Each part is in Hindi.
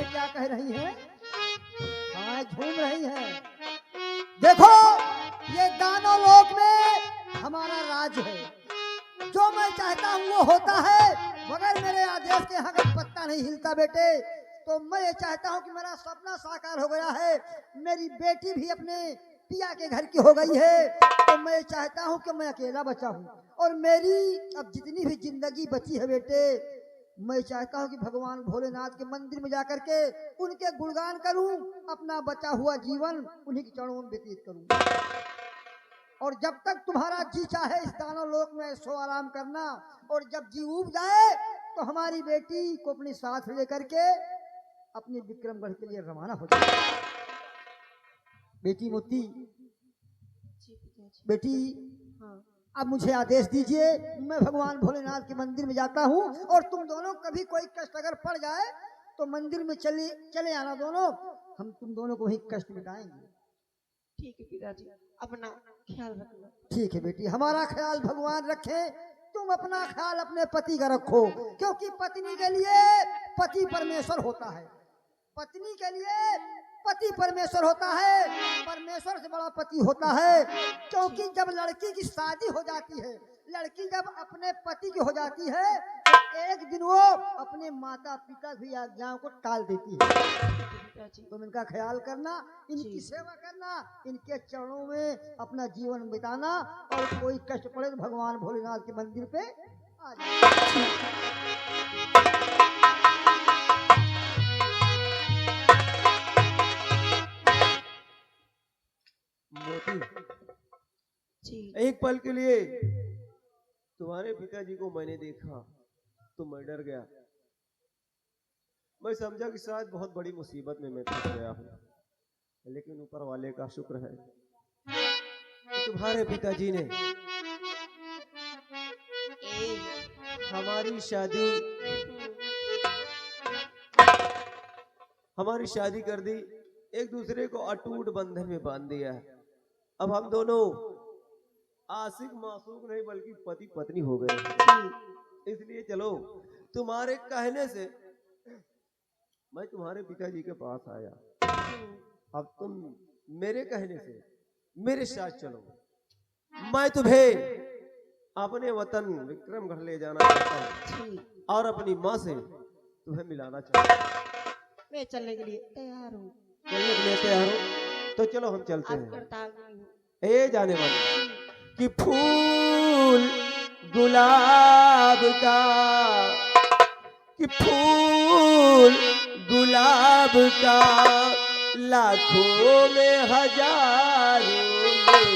माताएं क्या कह रही हैं? हाँ, झूम रही हैं। देखो, ये दानव लोक में हमारा राज है। जो मैं चाहता हूँ वो होता है, मगर मेरे आदेश के यहाँ का पत्ता नहीं हिलता बेटे। तो मैं ये चाहता हूँ कि मेरा सपना साकार हो गया है। मेरी बेटी भी अपने पिया के घर की हो गई है। तो मैं चाहता हूँ कि मैं अकेला बचा हूँ, और मेरी अब जितनी भी जिंदगी बची है बेटे, मैं चाहता हूँ कि भगवान भोलेनाथ के मंदिर में जाकर के उनके गुणगान करूँ, अपना बचा हुआ जीवन उन्हीं के चरणों में व्यतीत करूँ। और जब तक तुम्हारा जी चाहे इस दानव लोक में सो आराम करना, और जब जी उब जाए तो हमारी बेटी को अपने साथ लेकर के अपने विक्रमगढ़ के लिए रवाना हो जाए। बेटी मोती, बेटी अब मुझे आदेश दीजिए, मैं भगवान भोलेनाथ के मंदिर में जाता हूँ, और तुम दोनों कभी कोई कष्ट अगर पड़ जाए तो मंदिर में चले आना दोनों, हम तुम दोनों को ही कष्ट मिटाएंगे। ठीक है पिताजी, अपना ख्याल रखना। ठीक है बेटी, हमारा ख्याल भगवान रखे, तुम अपना ख्याल अपने पति का रखो, क्योंकि पत्नी के लिए पति परमेश्वर होता है। पत्नी के लिए पति परमेश्वर होता है, परमेश्वर से बड़ा पति होता है। क्योंकि जब लड़की की शादी हो जाती है, लड़की जब अपने पति की हो जाती है, तो एक दिन वो अपने माता पिता की आज्ञाओं को टाल देती है। तुम इनका ख्याल करना, इनकी सेवा करना, इनके चरणों में अपना जीवन बिताना, और कोई कष्ट पड़े तो भगवान भोलेनाथ के मंदिर पे आ जाए। मोती, जी एक पल के लिए तुम्हारे पिताजी को मैंने देखा तो मैं डर गया। मैं समझा कि शायद बहुत बड़ी मुसीबत में मैं फंस गया हूँ, लेकिन ऊपर वाले का शुक्र है कि तुम्हारे पिताजी ने हमारी शादी कर दी, एक दूसरे को अटूट बंधन में बांध दिया है। अब हम दोनों आशिक मासूक नहीं बल्कि पति पत्नी हो गए। इसलिए चलो, तुम्हारे कहने से मैं तुम्हारे पिताजी के पास आया। अब तुम मेरे कहने से मेरे साथ चलो, मैं तुम्हें अपने वतन विक्रमगढ़ ले जाना चाहता हूँ, और अपनी माँ से तुम्हें मिलाना चाहता हूँ। मैं चलने के लिए तैयार हूँ। चलने के लिए तैयार हो तो चलो हम चलते हैं। ए जाने वाले कि फूल गुलाब का, कि फूल गुलाब का लाखों में हजारों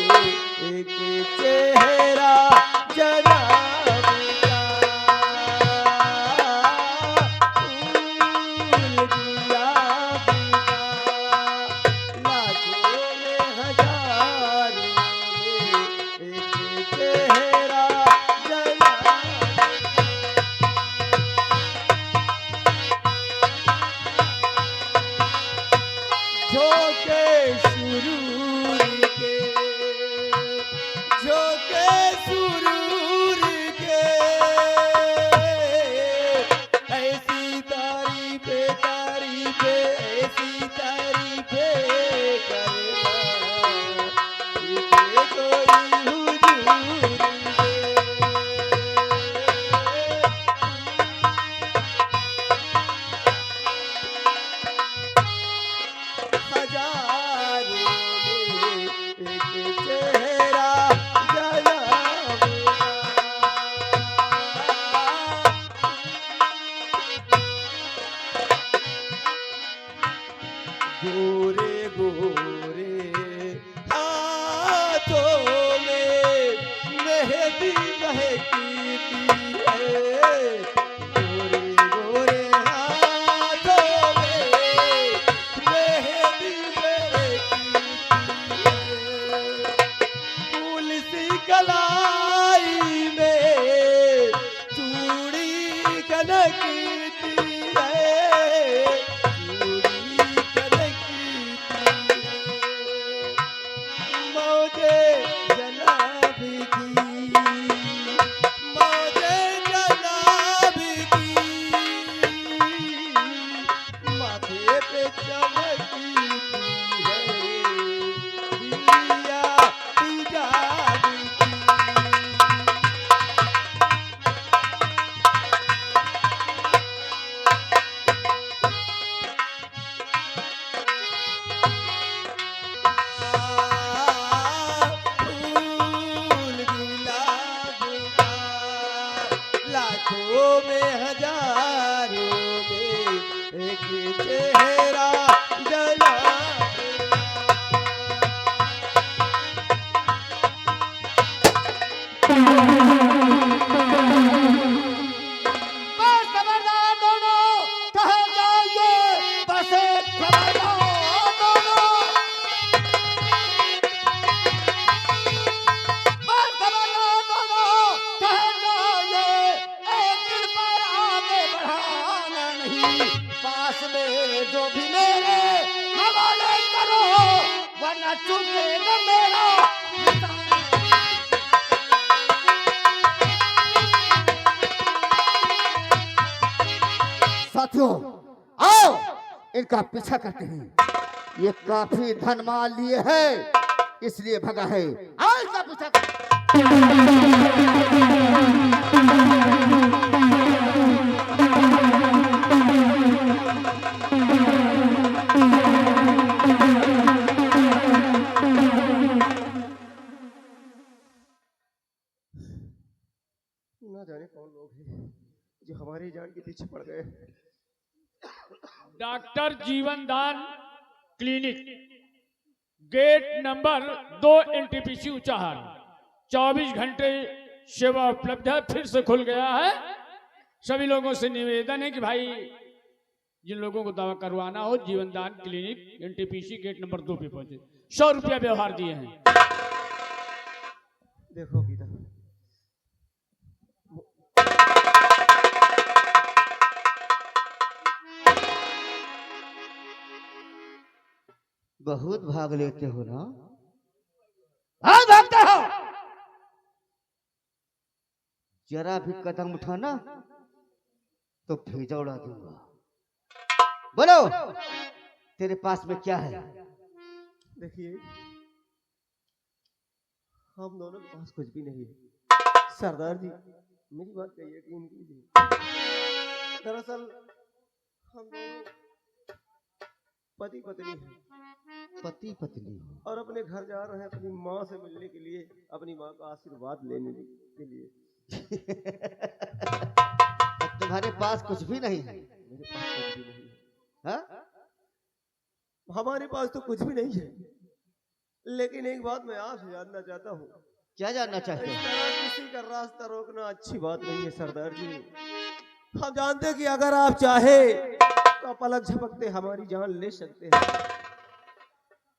में एक चेहरा जनाब का। फूल गुलाब का लाखों में हजारों में एक चेहरा जनाब झोंके सुरूर के, झोंके सुरूर के, ऐसी तारीफे तारीफे ऐसी तारीफे करना कि कोई हुजूर हजारों में एक चेहरा जनाब गोरे गोरे हाथों में मेहंदी महकी है। गोरे गोरे हाथों में मेहंदी महकी है। फूल सी कलाई में चूड़ी कनकती है, चूड़ी कनकती है। मौजे जनाब की, मौजे जनाब पे चमकी है दिया पूजा की। फूल गुलाब का लाखों में हजारों में एक चेहरा जला। बस खबरदार दोनों, कहाँ जाओगे? बस खबरदार दोनों, बस खबरदार दोनों, कहाँ जाओगे? एक दिन पर आगे बढ़ाना नहीं, पास में जो भी मेरे हवाले करो, वरना चुकेगा मेरा हिसाब। साथियों, आओ इनका पीछा करते हैं। ये काफी धन माल लिए है, इसलिए भगा है। आओ इनका पीछा करते ना जाने कौन लोग हैं जो हमारी जान के पीछे पड़ गए। Doctor Jeevan Daan clinic, gate number 2, NTPC Unchahar. 24 घंटे सेवा उपलब्ध है, फिर से खुल गया है। सभी लोगों से निवेदन है कि भाई जिन लोगों को दवा करवाना हो, जीवन Daan clinic NTPC gate number 2 पे पहुंचे। 100 रुपया व्यवहार दिए हैं। देखो गीता, बहुत भाग लेते हो ना? हाँ भागते हो। जरा भी कदम उठाना तो भेजा उड़ा दूंगा। बोलो, तेरे पास में क्या है? देखिए हम दोनों के पास कुछ भी नहीं है। सरदार जी मेरी बात का यकीन कीजिए। दरअसल हम दोनों पति पत्नी हैं पति पत्नी हो और अपने घर जा रहे हैं अपनी माँ से मिलने के लिए, अपनी माँ का आशीर्वाद लेने के लिए। तुम्हारे पास कुछ भी नहीं है? मेरे पास कुछ भी नहीं है। हाँ? हमारे पास तो कुछ भी नहीं है, लेकिन एक बात मैं आपसे जानना चाहता हूँ। क्या जानना इस चाहते हो? तरह किसी का रास्ता रोकना अच्छी बात नहीं है सरदार जी। हम जानते हैं कि अगर आप चाहे तो पलक झपकते हमारी जान ले सकते हैं।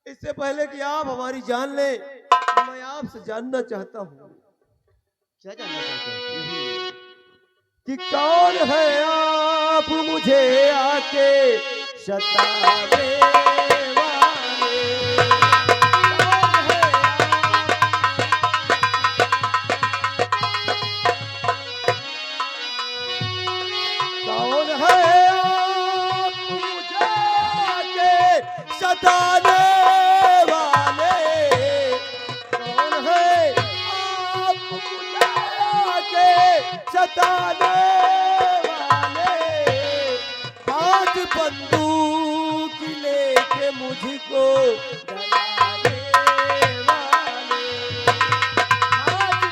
इससे पहले कि आप हमारी जान ले, मैं आपसे जानना चाहता हूँ क्या जानना चाहते हो? कि कौन है आप मुझे आके सतावे वाले। कौन है आप मुझे आके सताने वाले। कौन है आप मुझे आके सताने वाले। हाथ बंदूक लेके मुझको डराने वाले। हाथ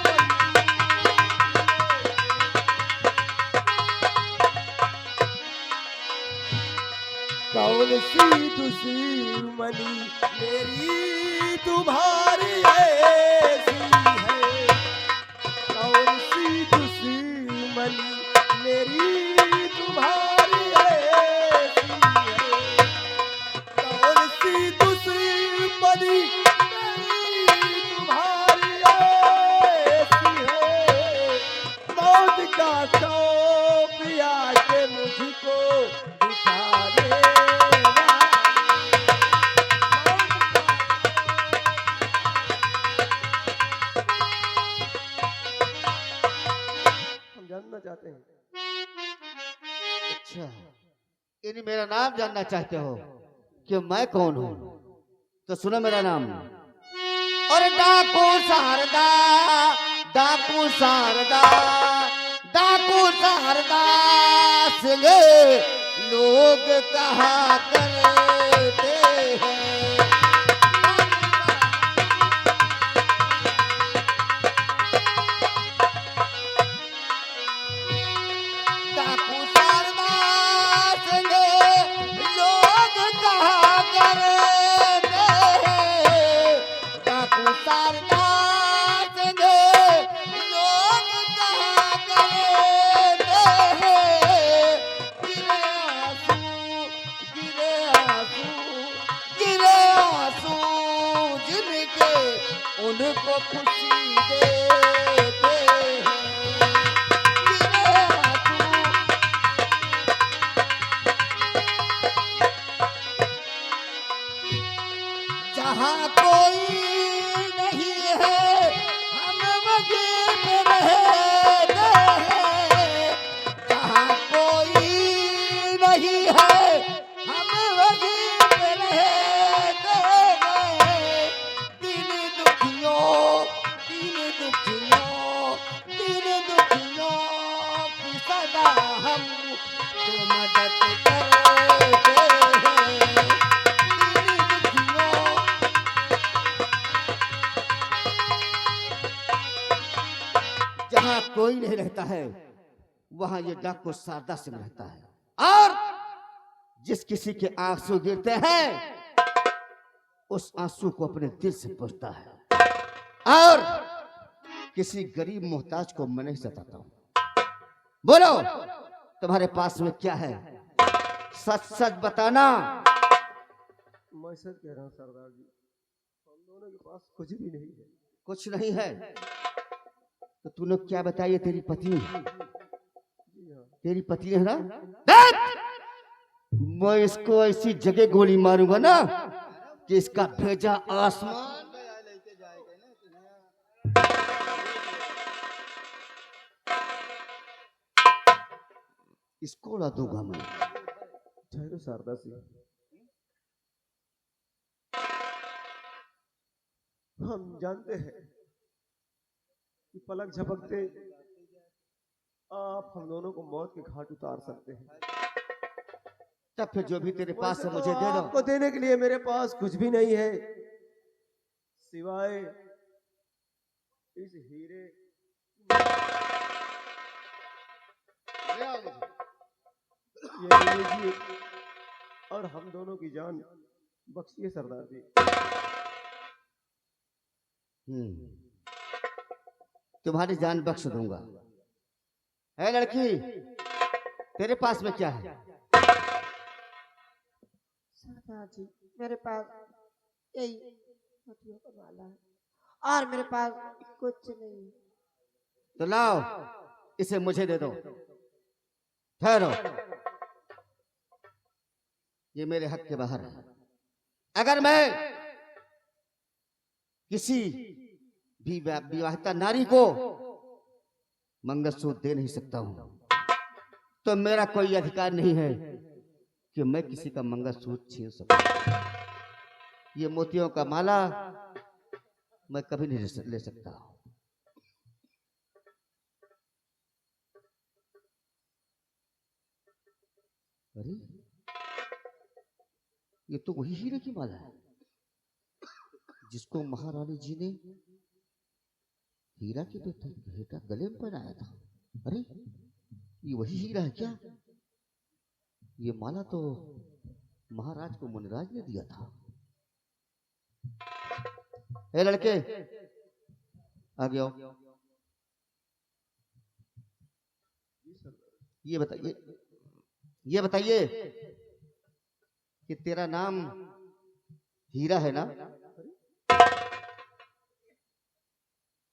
कौन सी दुश्मनी मेरी तुम्हारी ऐसी है। कौन सी दुश्मनी मेरी तुम्हारी ऐसी है। कौन सी दुश्मनी मेरी तुम्हारी ऐसी है। मौत का खौफ आके मुझको दिखाने वाला। हम जानना चाहते हैं यदि मेरा नाम जानना चाहते हो कि मैं कौन हूँ तो सुनो मेरा नाम। और डाकू शारदा, डाकू शारदा, डाकू शारदा सिंह लोग कहा करते हैं। डाकू शारदा सिंह लोग कहा करते हैं। डाकू शारदा सिंह लोग कहा करते हैं। गिरे आंसू, गिरे आंसू, गिरे आंसू जिनके उनको खुशी देते हैं। गिरे आंसू, जहाँ कोई नहीं है हम वहीं पे रहते हैं। जहाँ कोई नहीं है हम वहीं पे रहते हैं। दिन दुखियों, दिन दुखियों, दिन दुखियों की सदा हम तो मदद करते हैं। दिन दुखियों, जहाँ कोई नहीं रहता है वहां ये डाकू शारदा सिंह रहता है। और जिस किसी के आंसू गिरते हैं उस आंसू को अपने दिल से पूछता है। और किसी गरीब मोहताज को मैं नहीं सताता हूं। बोलो तुम्हारे पास में क्या है, सच सच बताना। मैं सच कह रहा हूँ सरदार जी, हम दोनों के पास कुछ भी नहीं है। कुछ नहीं है तो तूने क्या बताया? तेरी पत्नी, जी हाँ। तेरी पत्नी है ना? देख! मैं इसको ऐसी जगह गोली मारूंगा ना कि इसका भेजा आसमान इसको उड़ा दूंगा मैं। ठहरो शारदा सिंह, हम जानते हैं कि पलक झपकते आप हम दोनों को मौत के घाट उतार सकते हैं। तब फिर जो भी तेरे पास है वैसे मुझे तो दे दो। आपको देने के लिए मेरे पास कुछ भी नहीं है सिवाय इस हीरे। ये लीजिए और हम दोनों की जान बख्शिए सरदार जी। तुम्हारी जान बख्श दूंगा। है लड़की, तेरे पास में क्या है? सरदार जी मेरे पास यही मोतियों का माला है और मेरे पास कुछ नहीं। तो लाओ इसे मुझे दे दो। ठहरो, ये मेरे हक के बाहर है। अगर मैं किसी भी विवाहिता नारी को मंगलसूत्र दे नहीं सकता हूं तो मेरा कोई अधिकार नहीं है कि मैं किसी का मंगलसूत्र छीन सकूं। ये मोतियों का माला मैं कभी नहीं ले सकता। अरे ये तो वही हीरे की माला है जिसको महारानी जी ने हीरा की बेटा गले में पहनाया था। अरे ये वही हीरा है क्या? ये माला तो महाराज को मुनिराज ने दिया था। ए लड़के आगे आओ। ये बताइए कि तेरा नाम हीरा है ना?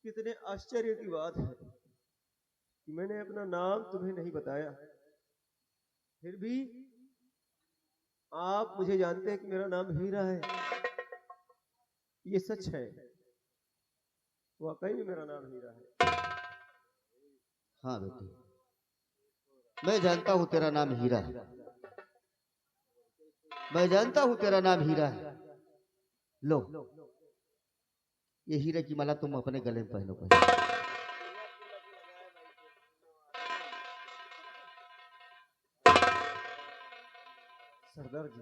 कितने आश्चर्य की बात है कि मैंने अपना नाम तुम्हें नहीं बताया, फिर भी आप मुझे जानते हैं कि मेरा नाम हीरा है। ये सच है, वाकई में मेरा नाम हीरा है। हाँ बेटी, मैं जानता हूं तेरा नाम हीरा है। मैं जानता हूं तेरा नाम हीरा है। लो, ये हीरे की माला तुम अपने गले में पहनो पहले। सरदार जी,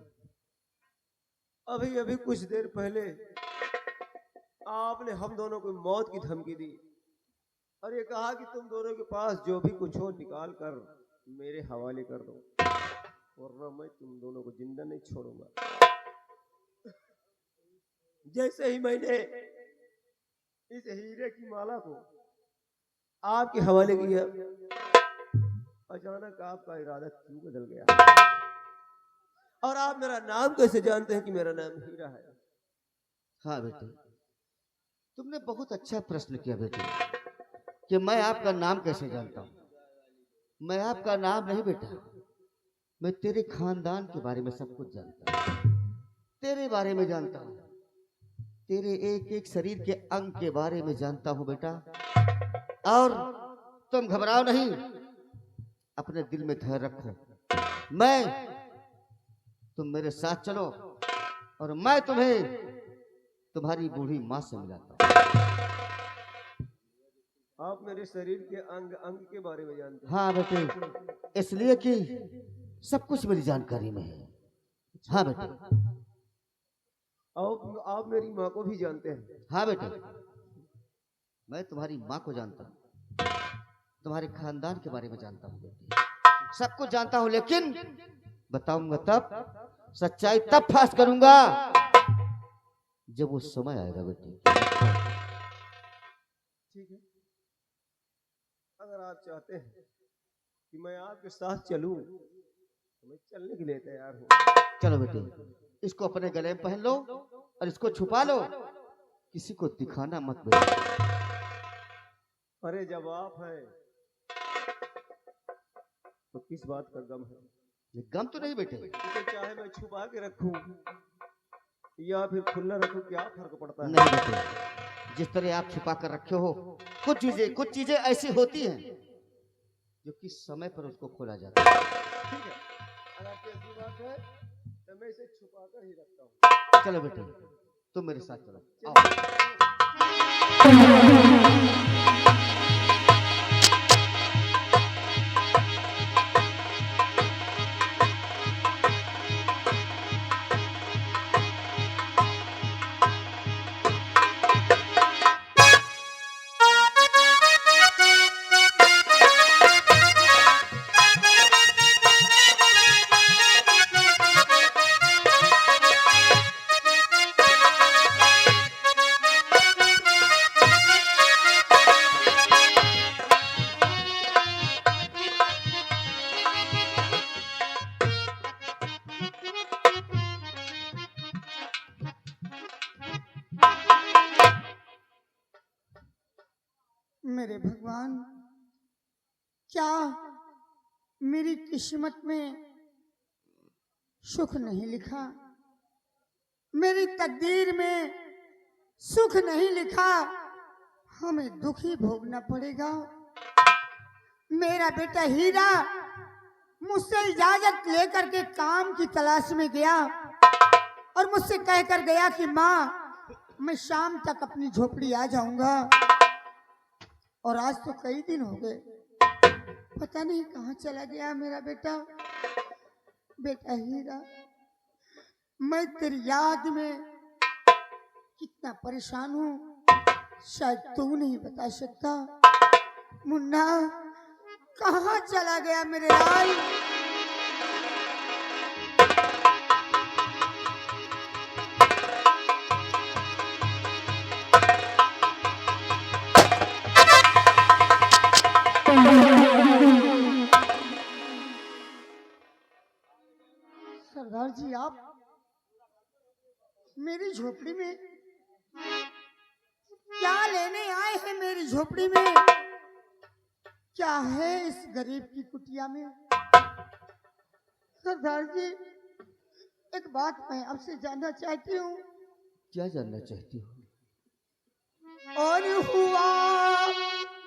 अभी अभी कुछ देर पहले आपने हम दोनों को मौत की धमकी दी और ये कहा कि तुम दोनों के पास जो भी कुछ हो निकाल कर मेरे हवाले कर दो, वरना मैं तुम दोनों को जिंदा नहीं छोड़ूंगा। जैसे ही मैंने इस हीरे की माला को आपके हवाले किया, अचानक आपका इरादा क्यों बदल गया? और आप मेरा नाम कैसे जानते हैं कि मेरा नाम हीरा है? हाँ बेटे, तुमने बहुत अच्छा प्रश्न किया बेटे कि मैं आपका नाम कैसे जानता हूँ। मैं आपका नाम नहीं बेटा, मैं तेरे खानदान के बारे में सब कुछ जानता हूँ, तेरे बारे में जानता हूँ, तेरे एक एक शरीर के अंग के बारे में जानता हूँ बेटा। और तुम घबराओ नहीं, अपने दिल में धैर्य रखो। तुम मेरे साथ चलो और मैं तुम्हें तुम्हारी बूढ़ी माँ से मिलाता हूँ। आप मेरे शरीर के अंग अंग के बारे में जानते हैं? हाँ बेटे, इसलिए कि सब कुछ मेरी जानकारी में है। हाँ बेटे। आप मेरी माँ को भी जानते हैं? हाँ बेटे, मैं तुम्हारी माँ को जानता हूँ, तुम्हारे खानदान के बारे में जानता हूँ बेटे, सब कुछ जानता हूँ, लेकिन बताऊंगा तब, सच्चाई तब फाश करूंगा जब वो समय आएगा बेटे। ठीक है, अगर आप चाहते हैं कि मैं आपके साथ चलूं तो मैं चलने के लिए तैयार हूं। चलो बेटे, इसको अपने गले में पहन लो और इसको छुपा लो, किसी को दिखाना मत बेटे। अरे जब आप हैं तो किस बात का गम है? ये गम तो नहीं बेटे। तो चाहे मैं छुपा के रखूं या फिर खुला रखूं, क्या फर्क पड़ता है? नहीं बेटे, जिस तरह आप छुपा कर रखे हो, कुछ चीजें ऐसी होती हैं जो किस समय पर उसको खोला जाता है। ठीक है, अगर आपकी ऐसी बात है तो मैं इसे छुपा कर ही रखता हूँ। चलो बेटे, तुम मेरे साथ चलो, आओ। मेरे भगवान, क्या मेरी किस्मत में सुख नहीं लिखा? मेरी तकदीर में सुख नहीं लिखा, हमें दुख ही भोगना पड़ेगा। मेरा बेटा हीरा मुझसे इजाजत लेकर के काम की तलाश में गया और मुझसे कहकर गया कि माँ, मैं शाम तक अपनी झोपड़ी आ जाऊंगा। और आज तो कई दिन हो गए, पता नहीं कहाँ चला गया मेरा बेटा। बेटा हीरा, मैं तेरी याद में कितना परेशान हूँ, शायद तू नहीं बता सकता। मुन्ना, कहाँ चला गया मेरे लाल? सरदार जी, आप मेरी झोपड़ी में क्या लेने आए हैं? मेरी झोपड़ी में क्या है इस गरीब की कुटिया में? सरदार जी, एक बात मैं आपसे जानना चाहती हूँ। क्या जानना चाहती हो? और हुआ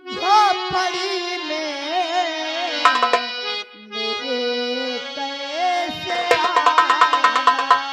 झोपड़ी में मेरे कैसे आना?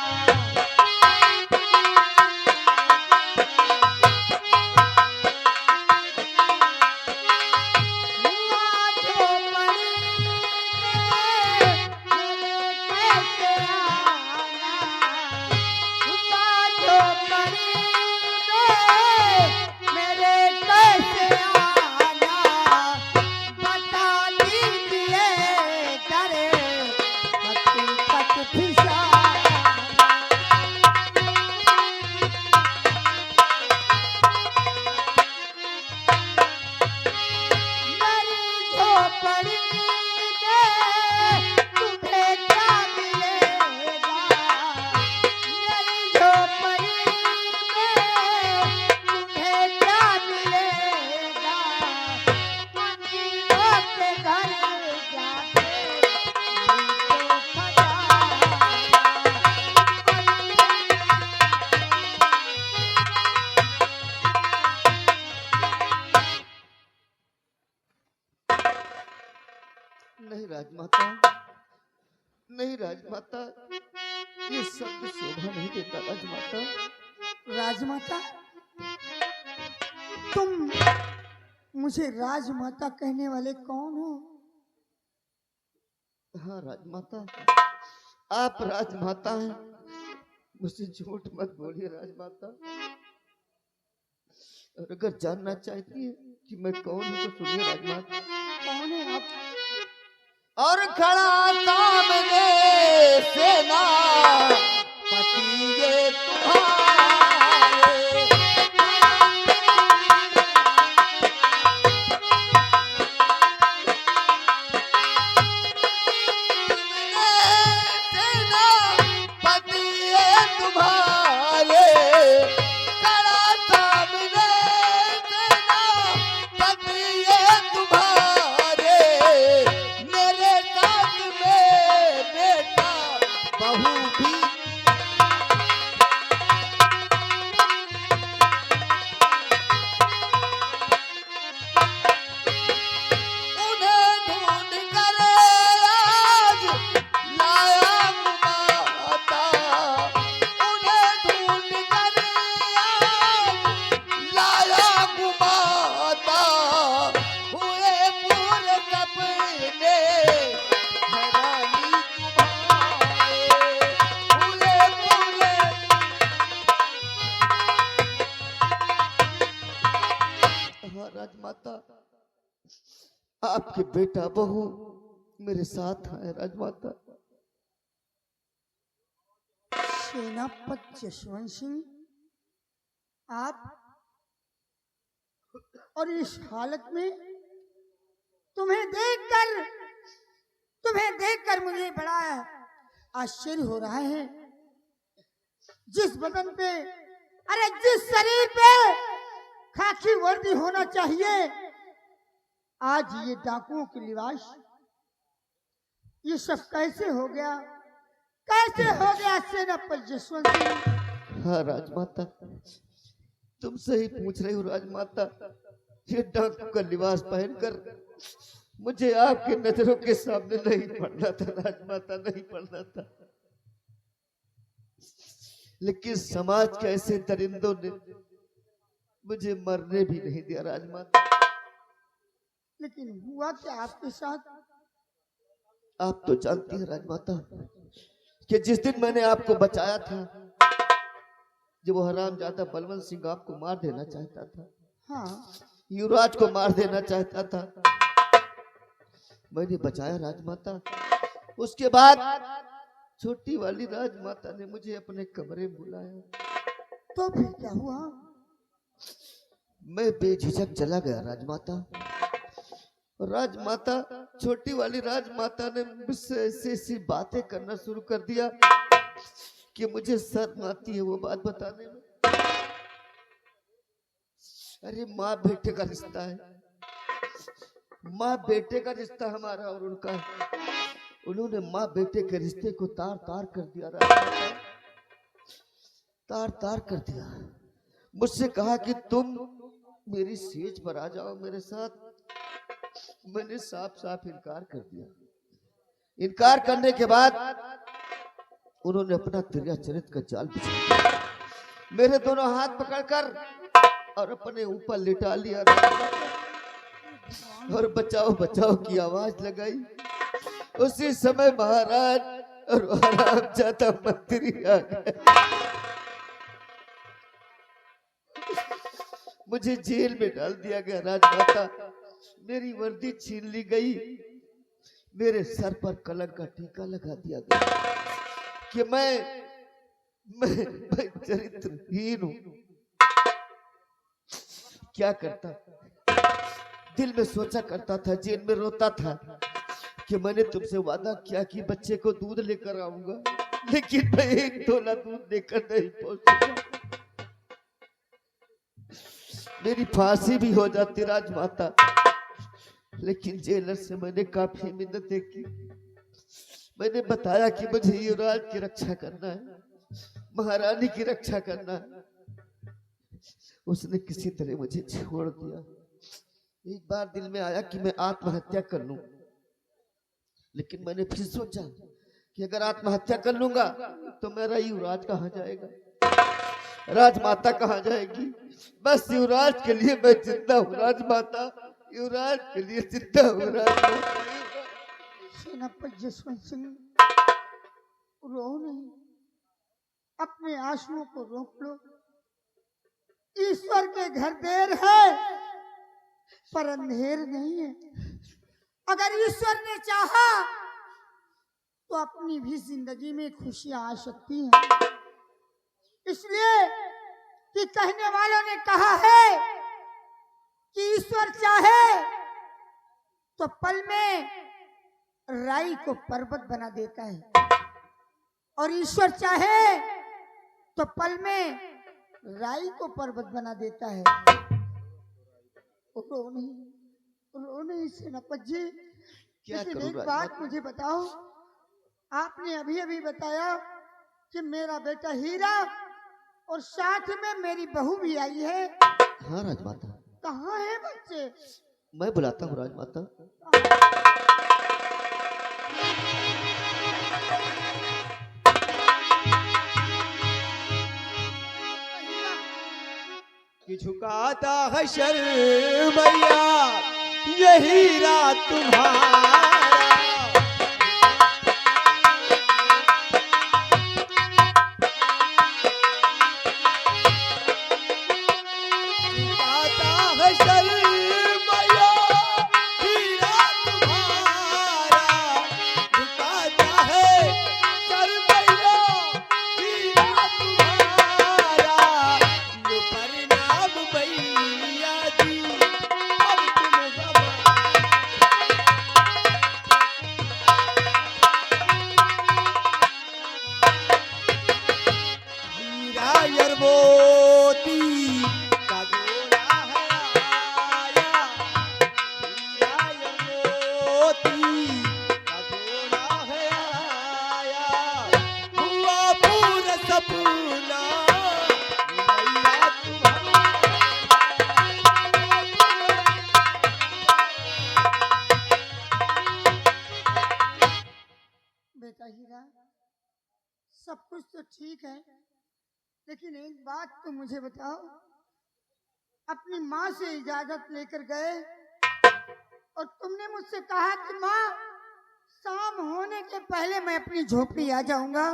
शब्द शोभा नहीं देता राजमाता। राजमाता, तुम मुझे राजमाता कहने वाले कौन हो? हाँ राजमाता, आप राजमाता हैं, मुझसे झूठ मत बोलिए राजमाता। और अगर जानना चाहती है कि मैं कौन हूँ तो सुनिए राजमाता। कौन है आप? और खड़ा सामने सेना पति ये तुम्हारे, सेना पति ये तुम्हारे, खड़ा सामने सेना पति ये तुम्हारे, मेरे साथ में बेटा बहू भी उन्हें ढूंढ कर आज लाया गुमाता, उन्हें ढूंढ कर आज लाया गुमाता, हुए पूरे सपने हैरानी तुम्हारे, हुए पूरे। हाँ राजमाता, आपके बेटा बहू मेरे साथ है राजमाता। सेनापति जसवंत सिंह, आप और इस हालत में तुम्हें देखकर मुझे बड़ा आश्चर्य हो रहा है। जिस बदन पे, अरे जिस शरीर पे खाकी वर्दी होना चाहिए, आज ये डाकुओं की लिबास, ये सब कैसे हो गया? कैसे हो गया सेनापति जसवंत सिंह? हाँ राजमाता, तुम सही पूछ रही हो राजमाता। ये डाकू का लिबास पहनकर मुझे आपके नजरों के सामने नहीं पड़ना था राजमाता, नहीं पड़ना था। लेकिन समाज के ऐसे दरिंदों ने मुझे मरने भी नहीं दिया राजमाता। लेकिन हुआ क्या आपके साथ? आप तो जानती हैं राजमाता कि जिस दिन मैंने आपको बचाया था, जब वो हरामजादा बलवंत सिंह आपको मार देना चाहता था, हाँ, युवराज को मार देना चाहता था, मैंने बचाया राजमाता। उसके बाद छोटी वाली राजमाता ने मुझे अपने कमरे में बुलाया। तो फिर क्या हुआ? मैं बेझिझक चला गया राजमाता। राजमाता, छोटी वाली राजमाता ने मुझसे ऐसी ऐसी बातें करना शुरू कर दिया कि मुझे शर्म आती है वो बात बताने में। अरे माँ बेटे का रिश्ता है, माँ बेटे का रिश्ता हमारा और उनका है। उन्होंने माँ बेटे के रिश्ते को तार तार कर दिया राजमाता, तार तार कर दिया। मुझसे कहा कि तुम मेरी सेज पर आ जाओ मेरे साथ। मैंने साफ साफ इनकार कर दिया। इनकार करने के बाद उन्होंने अपना तिरिया चरित्र का जाल बिछा दिया, मेरे दोनों हाथ पकड़कर और अपने ऊपर लिटा लिया और बचाओ बचाओ की आवाज लगाई। उसी समय महाराज और हरामजादा मंत्री आ गए। मुझे जेल में डाल दिया गया राजमाता। मेरी वर्दी छीन ली गई, मेरे सर पर कलंक का टीका लगा दिया गया कि मैं चरित्रहीन हूं। क्या करता, दिल में सोचा करता था, जेल में रोता था कि मैंने तुमसे वादा किया कि बच्चे को दूध लेकर आऊंगा, लेकिन मैं एक तोला दूध लेकर नहीं पहुंच सका। मेरी फांसी भी हो जाती राजमाता, लेकिन जेलर से मैंने काफी मिन्नतें की। मैंने बताया कि मुझे युवराज की रक्षा करना है, महारानी की रक्षा करना है। उसने किसी तरह मुझे छोड़ दिया। एक बार दिल में आया कि मैं आत्महत्या कर लूं, लेकिन मैंने फिर सोचा कि अगर आत्महत्या कर लूंगा तो मेरा युवराज कहाँ जाएगा, राजमाता कहाँ जाएगी। बस युवराज के लिए मैं जिंदा हूँ राजमाता, युवराज के लिए जिंदा हूँ राजमाता। सेनापति जसवंत सिंह, रो नहीं, अपने आंसुओं को रोक लो। ईश्वर के घर देर है पर अंधेर नहीं है। अगर ईश्वर ने चाहा तो अपनी भी जिंदगी में खुशियां आ सकती हैं। इसलिए कि कहने वालों ने कहा है कि ईश्वर चाहे तो पल में राई को पर्वत बना देता है, और ईश्वर चाहे तो पल में राई को पर्वत बना देता है। रो नहीं सेनापति जी। क्या लेकिन करूं एक राजमाता? बात मुझे बताओ, आपने अभी अभी बताया कि मेरा बेटा हीरा और साथ में मेरी बहू भी आई है। हाँ राजमाता, कहाँ है बच्चे? मैं बुलाता हूँ राजमाता। कि झुकाता है शर्मैया यही रात तुम्हारा। झुकाता है शर्मैया यही रात तुम्हारा। झुकाता है शर्मैया यही रात तुम्हारा। लो परिणाम भैया जी अब तुम हीरा यार मोती का गोला है आया। हीरा यार मोती का गोला है आया। हुआ पूरा सपना भैया तुम्हारा। बेटा हीरा, सब कुछ तो ठीक है, लेकिन एक बात तो मुझे बताओ, अपनी माँ से इजाजत लेकर गए और तुमने मुझसे कहा कि माँ शाम होने के पहले मैं अपनी झोपड़ी आ जाऊंगा।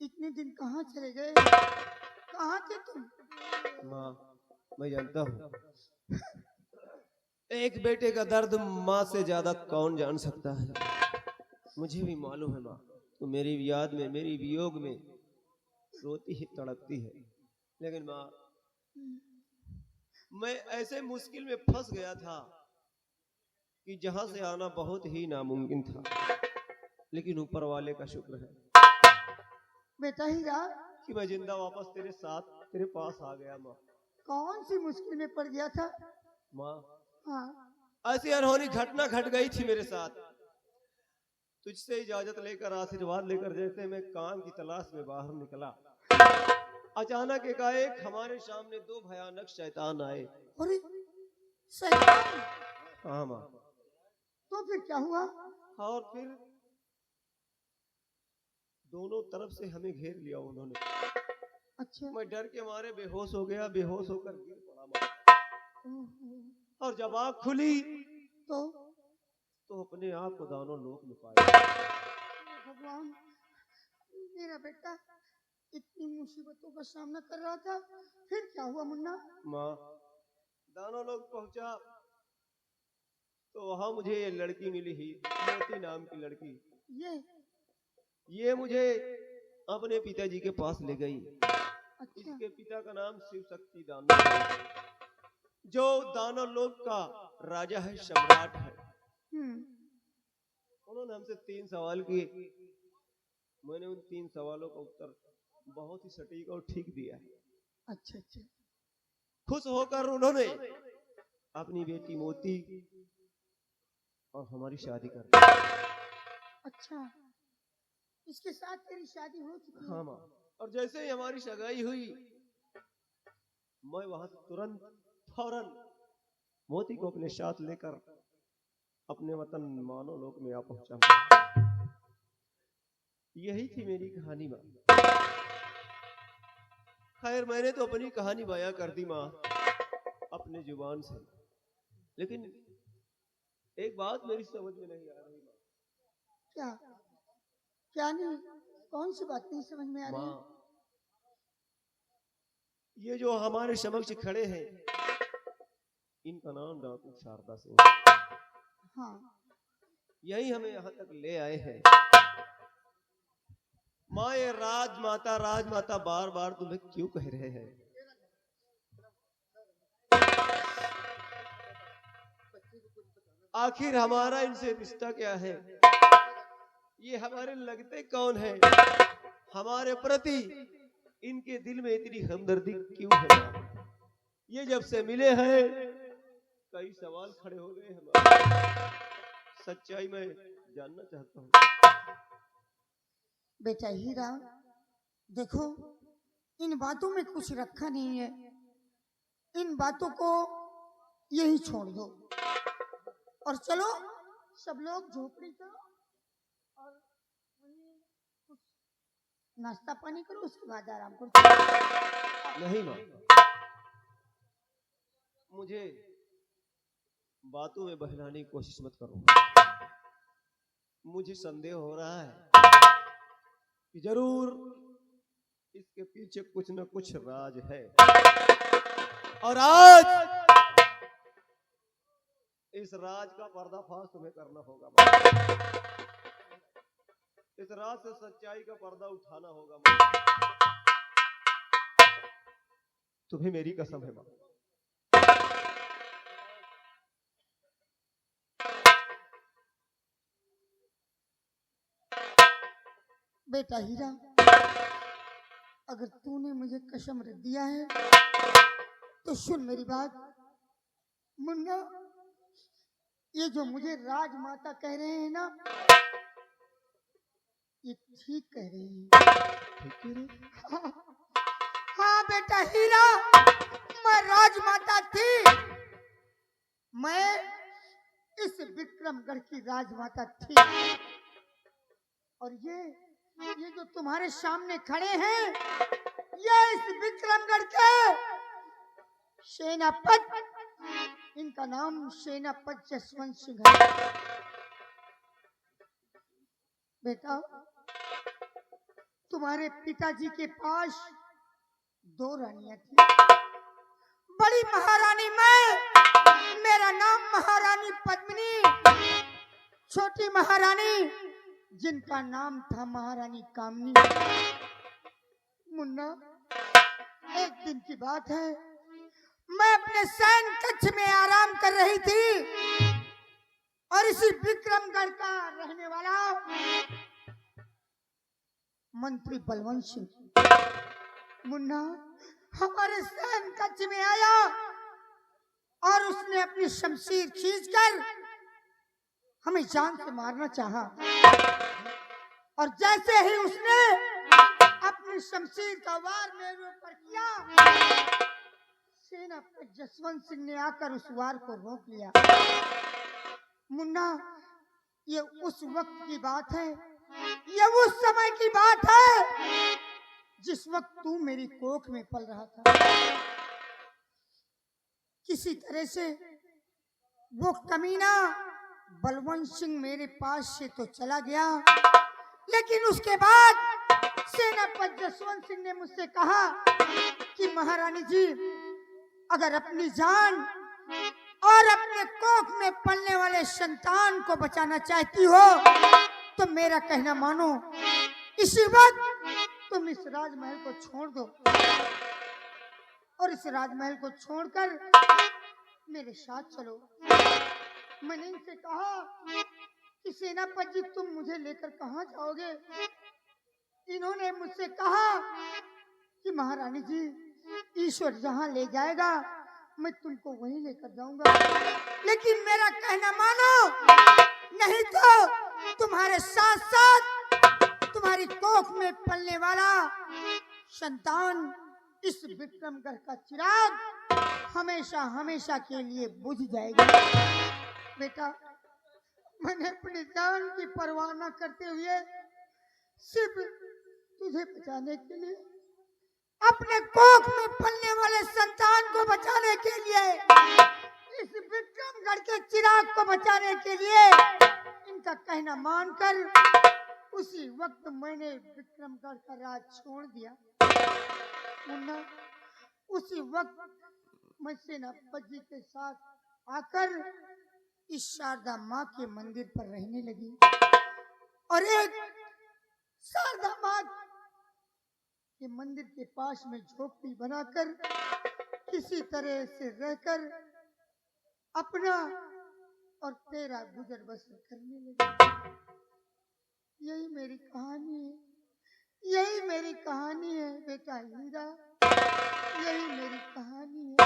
इतने दिन कहाँ चले गए? कहाँ थे तुम? माँ, मैं जानता हूँ एक बेटे का दर्द माँ से ज्यादा कौन जान सकता है। मुझे भी मालूम है माँ, तो मेरी याद में, मेरी वियोग में रोती ही तड़पती है। लेकिन माँ, मैं ऐसे मुश्किल में फंस गया था कि जहां से आना बहुत ही नामुमकिन था, लेकिन ऊपर वाले का शुक्र है बेटा हीरा, कि मैं जिंदा वापस तेरे साथ, तेरे पास आ गया। माँ, कौन सी मुश्किल में पड़ गया था? माँ, हाँ, ऐसी अनहोनी घटना घट गई थी मेरे साथ। तुझसे इजाजत लेकर, आशीर्वाद लेकर जैसे मैं काम की तलाश में बाहर निकला, अचानक एकाएक हमारे सामने दो भयानक शैतान आए। अरे शैतान! हाँ माँ, तो फिर क्या हुआ? और फिर दोनों तरफ से हमें घेर लिया उन्होंने। अच्छा। मैं डर के मारे बेहोश हो गया, बेहोश होकर गिर पड़ा माँ। ओहो, और जब आँख खुली तो तो अपने आप को दानों लोक में पाया। भगवान, मेरा बेटा इतनी मुसीबतों का सामना कर रहा था, फिर क्या हुआ मुन्ना? माँ, दानों लोग पहुंचा तो वहां मुझे ये लड़की मिली ही, मोती नाम की लड़की। ये मुझे अपने पिताजी के पास ले गई। अच्छा। इसके पिता का नाम शिव शक्ति दानव है, जो दानव लोक का राजा है, सम्राट है। उन्होंने हमसे 3 सवाल किए। मैंने उन 3 सवालों का उत्तर बहुत ही सटीक और ठीक दिया। अच्छा अच्छा। खुश होकर उन्होंने अपनी बेटी मोती और हमारी शादी कर दी। अच्छा, इसके साथ तेरी शादी हो चुकी है? हाँ माँ, और जैसे ही हमारी सगाई हुई, मैं वहां तुरंत फौरन मोती को अपने साथ लेकर अपने वतन मानो लोक में आ पहुंचा। यही थी मेरी कहानी माँ। खैर मैंने तो अपनी कहानी बयां कर दी माँ अपने जुबान से, लेकिन एक बात मेरी समझ में नहीं आ रही माँ। क्या क्या नहीं, कौन सी बात नहीं समझ में आ रही माँ, है? ये जो हमारे समक्ष खड़े हैं, इनका नाम डाकू शारदा सिंह। हाँ, यही हमें यहाँ तक ले आए हैं। माँ, ये राजमाता बार बार तुम्हें क्यों कह रहे हैं? आखिर हमारा इनसे रिश्ता क्या है? ये हमारे लगते कौन है? हमारे प्रति इनके दिल में इतनी हमदर्दी क्यों है माँ? ये जब से मिले हैं कई सवाल खड़े हो गए हमारे। सच्चाई मैं जानना चाहता हूँ। बेटा हीरा, देखो इन बातों में कुछ रखा नहीं है, इन बातों को यही छोड़ दो और चलो सब लोग झोपड़ी करो और वहीं कुछ नाश्ता पानी करो, उसके बाद आराम करो। नहीं माँ, मुझे बातों में बहलाने की कोशिश मत करो। मुझे संदेह हो रहा है कि जरूर इसके पीछे कुछ न कुछ राज है, और आज इस राज का पर्दाफाश तुम्हें करना होगा माँ। इस राज से सच्चाई का पर्दा उठाना होगा माँ। तुम्हें मेरी कसम है माँ। बेटा हीरा, अगर तूने मुझे कसम रख दिया है तो सुन मेरी बात। मुन्ना, ये जो मुझे राजमाता कह रहे हैं ना, ये ठीक कह रहे हैं। हाँ बेटा हीरा, मैं राजमाता थी, मैं इस विक्रमगढ़ की राजमाता थी। और ये जो तुम्हारे सामने खड़े हैं, ये इस विक्रमगढ़ के सेनापति, इनका नाम सेनापति जसवंत सिंह है। बेटा, तुम्हारे पिताजी के पास 2 रानियां थी। बड़ी महारानी मैं, मेरा नाम महारानी पद्मिनी, छोटी महारानी जिनका नाम था महारानी कामनी। मुन्ना, एक दिन की बात है, मैं अपने सैन कक्ष में आराम कर रही थी और इसी विक्रमगढ़ का रहने वाला मंत्री बलवंत सिंह मुन्ना हमारे सैन कक्ष में आया और उसने अपनी शमशीर खींचकर हमें जान से मारना चाहा। और जैसे ही उसने अपनी शमशीर का वार मेरे ऊपर किया, सेनापति जसवंत सिंह ने आकर उस वार को रोक लिया। मुन्ना, ये उस वक्त की बात है, ये उस समय की बात है जिस वक्त तू मेरी कोख में पल रहा था। किसी तरह से वो कमीना बलवंत सिंह मेरे पास से तो चला गया, लेकिन उसके बाद सेनापति जसवंत सिंह ने मुझसे कहा कि महारानी जी, अगर अपनी जान और अपने कोख में पलने वाले संतान को बचाना चाहती हो तो मेरा कहना मानो, इसी वक्त तुम इस राजमहल को छोड़ दो और इस राजमहल को छोड़कर मेरे साथ चलो। मैंने इनसे कहा कि सेनापति जी, तुम मुझे लेकर कहाँ जाओगे? इन्होंने मुझसे कहा कि महारानी जी, ईश्वर जहाँ ले जाएगा मैं तुमको वहीं लेकर जाऊंगा, लेकिन मेरा कहना मानो, नहीं तो तुम्हारे साथ साथ तुम्हारी कोख में पलने वाला संतान, इस विक्रमगढ़ का चिराग हमेशा हमेशा के लिए बुझ जाएगा। बेटा, मैंने अपनी जान की परवाह न करते हुए सिर्फ तुझे बचाने के लिए, अपने कोख में पलने वाले संतान को बचाने के लिए, इस विक्रमगढ़ के चिराग को बचाने के लिए इनका कहना मानकर उसी वक्त मैंने विक्रमगढ़ का राज छोड़ दिया। मुन्ना, उसी वक्त मैं सेनापति के साथ आकर इस शारदा माँ के मंदिर पर रहने लगी और एक शारदा माँ के मंदिर के पास में झोपड़ी बनाकर किसी तरह से रहकर अपना और तेरा गुजर बसर करने लगी। यही मेरी कहानी है, यही मेरी कहानी है बेटा हीरा, यही मेरी कहानी है।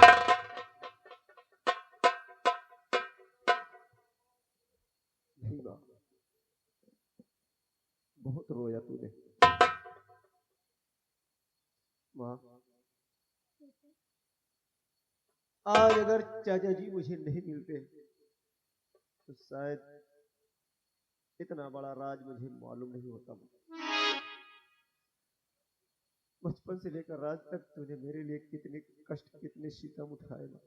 नहीं माँ, बहुत रोया तूने माँ। आज अगर चाचा जी मुझे नहीं मिलते तो शायद इतना बड़ा राज मुझे मालूम नहीं होता। बचपन से लेकर राज तक तूने मेरे लिए कितने कष्ट, कितने सितम उठाए माँ।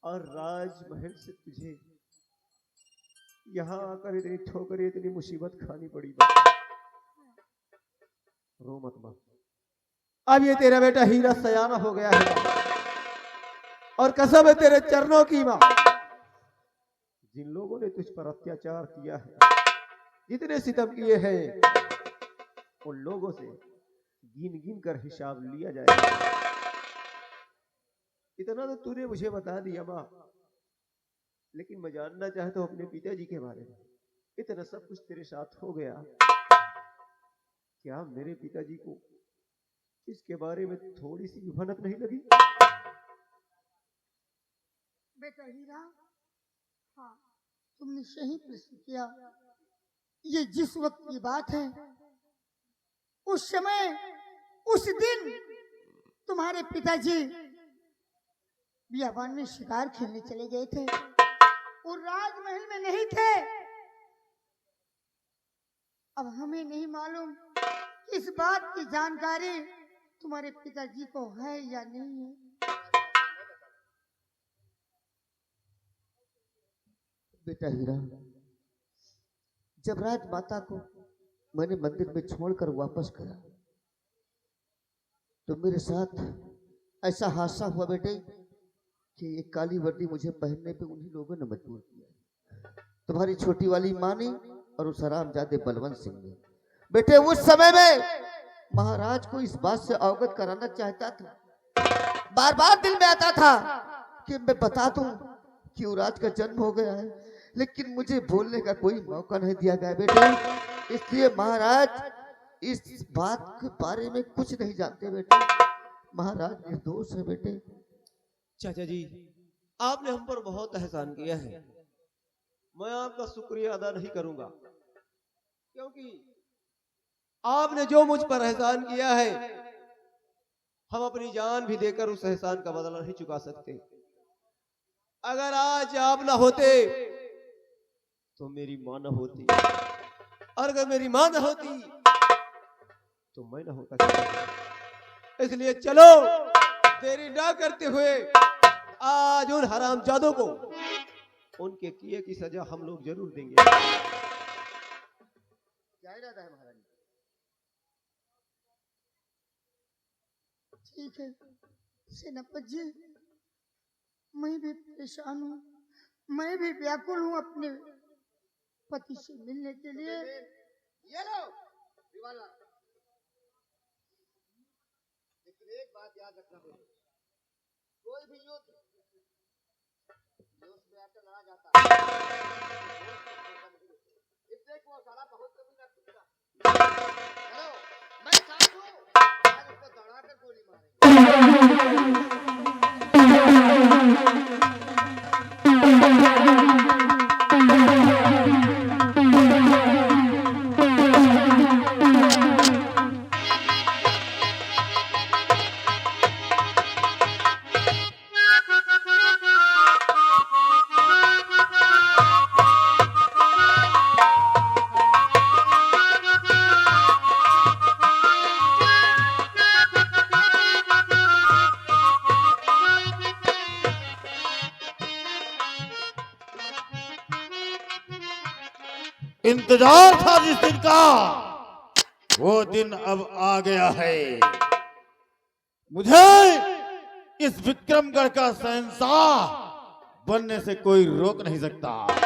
और राजमहल से तुझे यहाँ आकर इतनी ठोकरें, इतनी मुसीबत खानी पड़ी माँ। रो मत माँ, अब ये तेरा बेटा हीरा सयाना हो गया है और कसम है तेरे चरणों की माँ। जिन लोगों ने तुझ पर अत्याचार किया है, जितने सितम किए हैं, उन लोगों से गिन गिन कर हिसाब लिया जाएगा। इतना तो तूने मुझे बता दिया माँ, लेकिन मैं जानना चाहता हूं अपने पिताजी के बारे में। इतना सब कुछ तेरे साथ हो गया, क्या मेरे पिताजी को इसके बारे में थोड़ी सी भी भनक नहीं लगी? बेटा हीरा, हाँ, तुमने सही प्रश्न किया। ये जिस वक्त की बात है, उस समय, उस दिन तुम्हारे पिताजी बियाबान में शिकार खेलने चले गए थे और राजमहल में नहीं थे। अब हमें नहीं मालूम इस बात की जानकारी तुम्हारे पिताजी को है या नहीं है। बेटा हीरा, जब राजमाता को मैंने मंदिर में छोड़कर वापस गया तो मेरे साथ ऐसा हादसा हुआ बेटे कि ये काली वर्दी मुझे पहनने पे उन्हीं लोगों ने मजबूर किया, तुम्हारी छोटी वाली माँ ने और उस हरामजादे बलवंत सिंह ने। बेटे उस समय में महाराज को इस बात से अवगत कराना चाहता था, बार बार दिल में आता था कि मैं बता दूं कि युवराज का जन्म हो गया है, लेकिन मुझे बोलने का कोई मौका नहीं दिया गया बेटे। इसलिए महाराज इस बात के बारे में कुछ नहीं जानते बेटे। महाराज निर्दोष है बेटे। चाचा जी, आपने हम पर बहुत एहसान किया है, मैं आपका शुक्रिया अदा नहीं करूंगा, क्योंकि आपने जो मुझ पर एहसान किया है, हम अपनी जान भी देकर उस एहसान का बदला नहीं चुका सकते। अगर आज आप ना होते तो मेरी मां न होती, और अगर मेरी मां न होती तो मैं न होता। इसलिए चलो देरी ना करते हुए आज उन हरामजादों को उनके किए की सजा हम लोग जरूर देंगे। क्या इरादा है महाराज? ठीक है सेनापति जी, मैं भी परेशान हूँ, मैं भी व्याकुल हूँ अपने पति से मिलने के लिए। ये लो दीवाना, लेकिन एक बात याद रखना बेटे, कोई भी युद्ध जोश में आकर लड़ा जाता है, इसलिए को सारा बहुत कभी ना टूटा। चलो मैं साथ हूँ, आज उसको दौड़ाकर गोली मारेंगे। इंतजार था जिस दिन का, वो दिन अब आ गया है। मुझे इस विक्रमगढ़ का शहंशाह बनने से कोई रोक नहीं सकता।